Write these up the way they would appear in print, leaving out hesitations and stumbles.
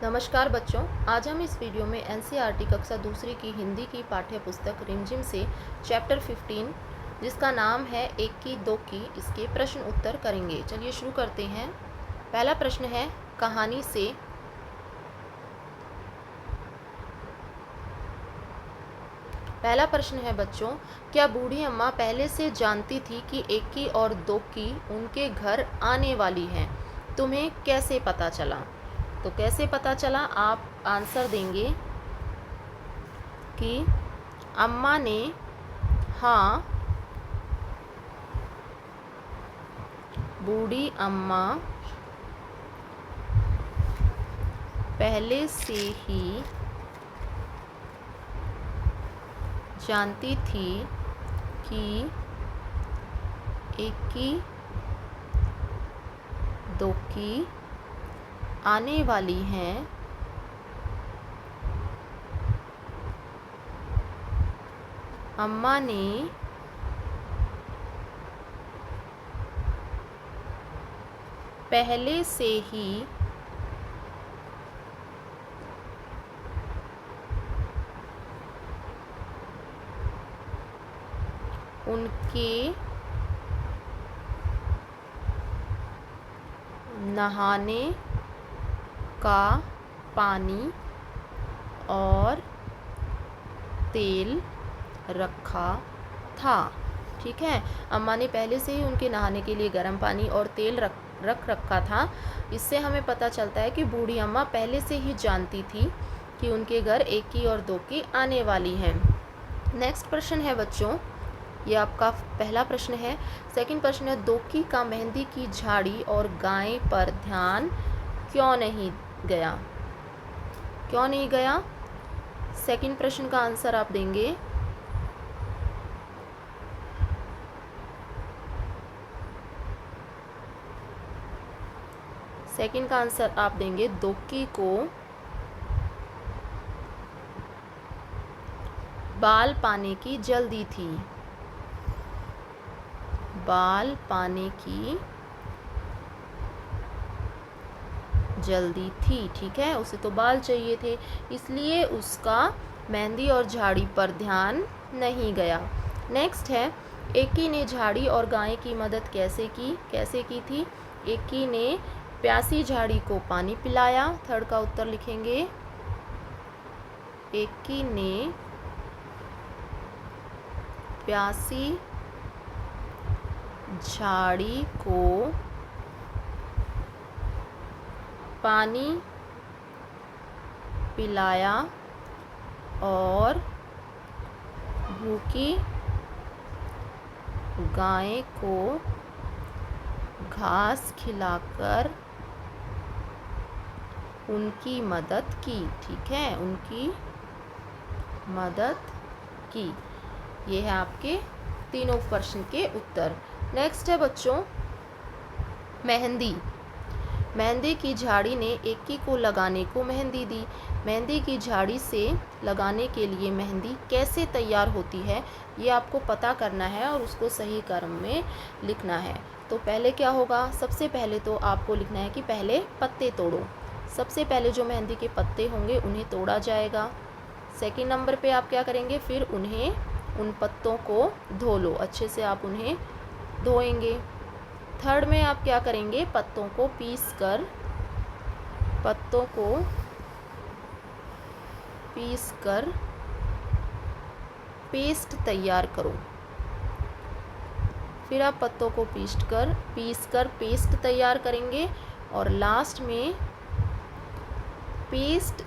नमस्कार बच्चों, आज हम इस वीडियो में एनसीईआरटी कक्षा दूसरी की हिंदी की पाठ्य पुस्तक रिमझिम से चैप्टर 15 जिसका नाम है एक की दो की, इसके प्रश्न उत्तर करेंगे। चलिए शुरू करते हैं। पहला प्रश्न है कहानी से। पहला प्रश्न है बच्चों, क्या बूढ़ी अम्मा पहले से जानती थी कि एक की और दो की उनके घर आने वाली हैं? तुम्हें कैसे पता चला? तो कैसे पता चला, आप आंसर देंगे कि अम्मा ने हाँ, बूढ़ी अम्मा पहले से ही जानती थी कि एक की दो की आने वाली हैं। अम्मा ने पहले से ही उनके नहाने का पानी और तेल रखा था। ठीक है, अम्मा ने पहले से ही उनके नहाने के लिए गर्म पानी और तेल रख रखा था। इससे हमें पता चलता है कि बूढ़ी अम्मा पहले से ही जानती थी कि उनके घर एक की और दो की आने वाली हैं। नेक्स्ट प्रश्न है बच्चों, ये आपका पहला प्रश्न है। सेकंड प्रश्न है, दोकी का मेहंदी की झाड़ी और गाय पर ध्यान क्यों नहीं गया? क्यों नहीं गया? सेकंड प्रश्न का आंसर आप देंगे सेकंड का आंसर आप देंगे दोकी को बाल पाने की जल्दी थी। बाल पाने की जल्दी थी। ठीक है, उसे तो बाल चाहिए थे, इसलिए उसका मेहंदी और झाड़ी पर ध्यान नहीं गया। नेक्स्ट है, एकी ने झाड़ी और गाय की मदद कैसे की थी? एकी ने प्यासी झाड़ी को पानी पिलाया। थर्ड का उत्तर लिखेंगे, एकी ने प्यासी झाड़ी को पानी पिलाया और भूखी गाय को घास खिलाकर उनकी मदद की। ठीक है, उनकी मदद की। ये है आपके तीनों प्रश्न के उत्तर। नेक्स्ट है बच्चों, मेहंदी। मेहंदी की झाड़ी ने एकी को लगाने को मेहंदी दी। मेहंदी की झाड़ी से लगाने के लिए मेहंदी कैसे तैयार होती है, ये आपको पता करना है और उसको सही क्रम में लिखना है। तो पहले क्या होगा, सबसे पहले तो आपको लिखना है कि पहले पत्ते तोड़ो। सबसे पहले जो मेहंदी के पत्ते होंगे उन्हें तोड़ा जाएगा। सेकंड नंबर पे आप क्या करेंगे, फिर उन पत्तों को धो लो, अच्छे से आप उन्हें धोएंगे। थर्ड में आप क्या करेंगे, पत्तों को पीस कर पेस्ट तैयार करो। फिर आप पत्तों को पीस कर पेस्ट तैयार करेंगे और लास्ट में पेस्ट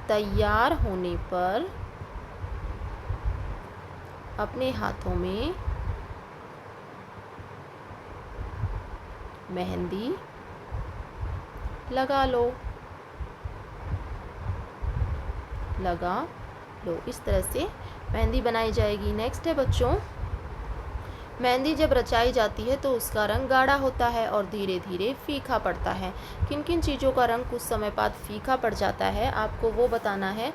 तैयार होने पर अपने हाथों में मेहंदी लगा लो। इस तरह से मेहंदी बनाई जाएगी। नेक्स्ट है बच्चों, मेहंदी जब रचाई जाती है तो उसका रंग गाढ़ा होता है और धीरे धीरे फीका पड़ता है। किन किन चीज़ों का रंग कुछ समय बाद फीका पड़ जाता है, आपको वो बताना है।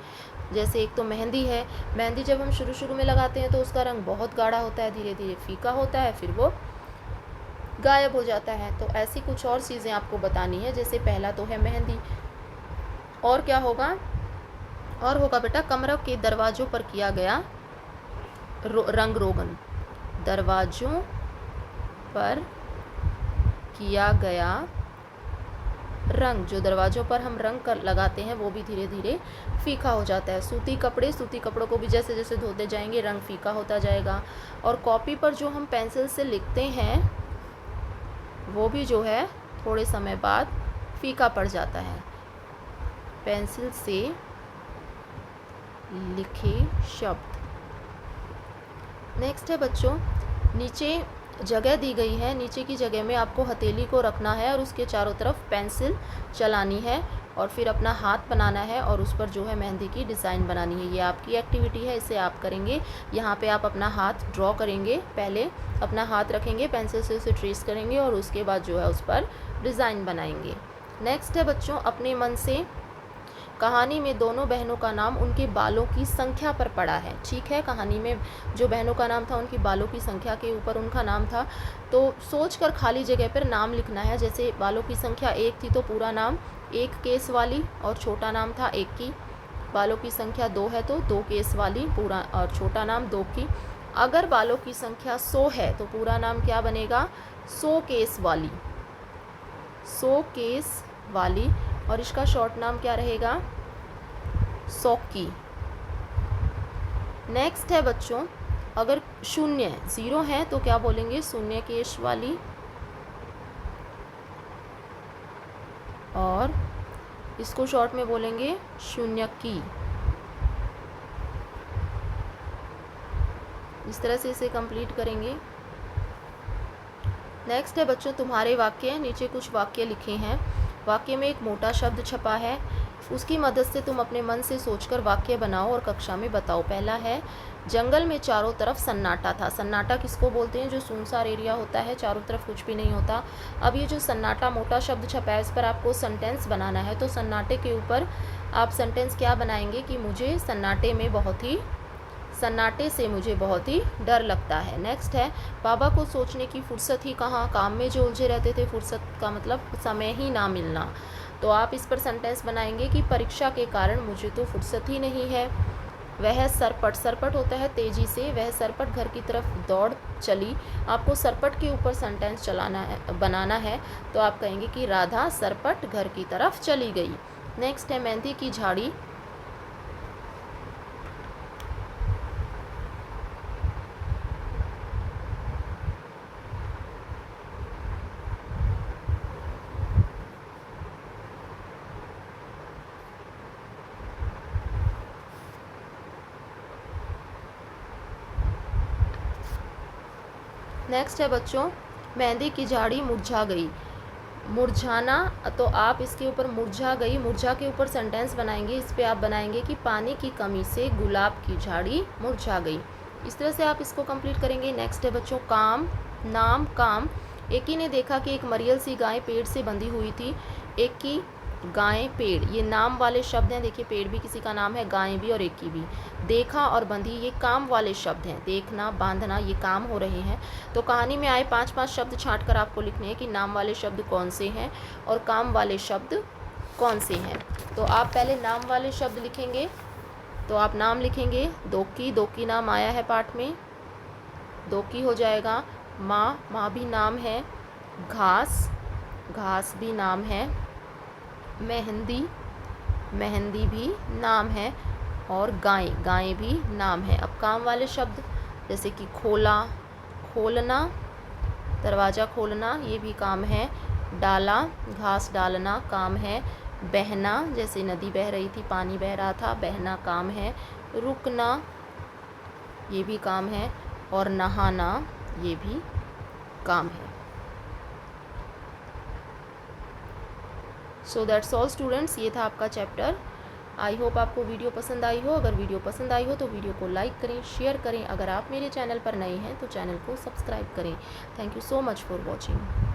जैसे एक तो मेहंदी है, मेहंदी जब हम शुरू में लगाते हैं तो उसका रंग बहुत गाढ़ा होता है, धीरे धीरे फीका होता है, फिर वो गायब हो जाता है। तो ऐसी कुछ और चीज़ें आपको बतानी है। जैसे पहला तो है मेहंदी, और क्या होगा, और होगा बेटा कमरा के दरवाज़ों पर किया गया रंग रोगन, दरवाज़ों पर किया गया रंग, जो दरवाज़ों पर हम रंग कर लगाते हैं वो भी धीरे धीरे फीका हो जाता है। सूती कपड़ों को भी जैसे जैसे धोते जाएंगे रंग फीका होता जाएगा। और कॉपी पर जो हम पेंसिल से लिखते हैं वो भी जो है थोड़े समय बाद फीका पड़ जाता है। पेंसिल से लिखे शब्द। नेक्स्ट है बच्चों, नीचे जगह दी गई है, नीचे की जगह में आपको हथेली को रखना है और उसके चारों तरफ पेंसिल चलानी है और फिर अपना हाथ बनाना है और उस पर जो है मेहंदी की डिज़ाइन बनानी है। ये आपकी एक्टिविटी है, इसे आप करेंगे। यहाँ पे आप अपना हाथ ड्रॉ करेंगे, पहले अपना हाथ रखेंगे, पेंसिल से उसे ट्रेस करेंगे और उसके बाद जो है उस पर डिज़ाइन बनाएंगे। नेक्स्ट है बच्चों, अपने मन से कहानी में दोनों बहनों का नाम उनके बालों की संख्या पर पड़ा है। ठीक है, कहानी में जो बहनों का नाम था उनकी बालों की संख्या के ऊपर उनका नाम था, तो सोचकर खाली जगह पर नाम लिखना है। जैसे बालों की संख्या 1 थी तो पूरा नाम 1 केस वाली और छोटा नाम था 1 की। बालों की संख्या 2 है तो 2 केस वाली पूरा और छोटा नाम 2 की। अगर बालों की संख्या 100 है तो पूरा नाम क्या बनेगा, 100 केस वाली, 100 केस वाली। और इसका शॉर्ट नाम क्या रहेगा, सौकी। नेक्स्ट है बच्चों, अगर 0 है तो क्या बोलेंगे, 0 केस वाली। और इसको शॉर्ट में बोलेंगे 0 की। इस तरह से इसे कंप्लीट करेंगे। नेक्स्ट है बच्चों, तुम्हारे वाक्य। नीचे कुछ वाक्य लिखे हैं। वाक्य में एक मोटा शब्द छपा है, उसकी मदद से तुम अपने मन से सोचकर वाक्य बनाओ और कक्षा में बताओ। पहला है, जंगल में चारों तरफ सन्नाटा था। सन्नाटा किसको बोलते हैं, जो सुनसान एरिया होता है, चारों तरफ कुछ भी नहीं होता। अब ये जो सन्नाटा मोटा शब्द छपा है इस पर आपको सेंटेंस बनाना है। तो सन्नाटे के ऊपर आप सेंटेंस क्या बनाएंगे कि मुझे सन्नाटे से मुझे बहुत ही डर लगता है। नेक्स्ट है, बाबा को सोचने की फुर्सत ही कहाँ, काम में जो उलझे रहते थे। फुर्सत का मतलब समय ही ना मिलना। तो आप इस पर सेंटेंस बनाएंगे कि परीक्षा के कारण मुझे तो फुर्सत ही नहीं है। वह सरपट होता है तेज़ी से, वह सरपट घर की तरफ दौड़ चली। आपको सरपट के ऊपर सेंटेंस बनाना है। तो आप कहेंगे कि राधा सरपट घर की तरफ चली गई। नेक्स्ट है, मेहंदी की झाड़ी। नेक्स्ट है बच्चों, मेहंदी की झाड़ी मुरझा गई। मुरझाना, तो आप इसके ऊपर मुरझा गई, मुरझा के ऊपर सेंटेंस बनाएंगे। इस पे आप बनाएंगे कि पानी की कमी से गुलाब की झाड़ी मुरझा गई। इस तरह से आप इसको कंप्लीट करेंगे। नेक्स्ट है बच्चों, काम। नाम काम। एक ही ने देखा कि एक मरियल सी गाय पेड़ से बंधी हुई थी। एक की गाय पेड़, ये नाम वाले शब्द हैं। देखिए, पेड़ भी किसी का नाम है, गाय भी और एक की भी। देखा और बंधी, ये काम वाले शब्द हैं। देखना, बांधना, ये काम हो रहे हैं। तो कहानी में आए 5-5 शब्द छांट कर आपको लिखने हैं कि नाम वाले शब्द कौन से हैं और काम वाले शब्द कौन से हैं। तो आप पहले नाम वाले शब्द लिखेंगे। तो आप नाम लिखेंगे, दो की नाम आया है पाठ में, दो की हो जाएगा। माँ भी नाम है। घास भी नाम है। मेहंदी भी नाम है। और गाय भी नाम है। अब काम वाले शब्द जैसे कि खोलना, दरवाज़ा खोलना, ये भी काम है। डाला, घास डालना काम है। बहना, जैसे नदी बह रही थी, पानी बह रहा था, बहना काम है। रुकना, ये भी काम है। और नहाना, ये भी काम है। सो दैट्स ऑल स्टूडेंट्स, ये था आपका चैप्टर। आई होप आपको वीडियो पसंद आई हो। अगर वीडियो पसंद आई हो तो वीडियो को लाइक करें, शेयर करें। अगर आप मेरे चैनल पर नए हैं तो चैनल को सब्सक्राइब करें। Thank you so much for watching.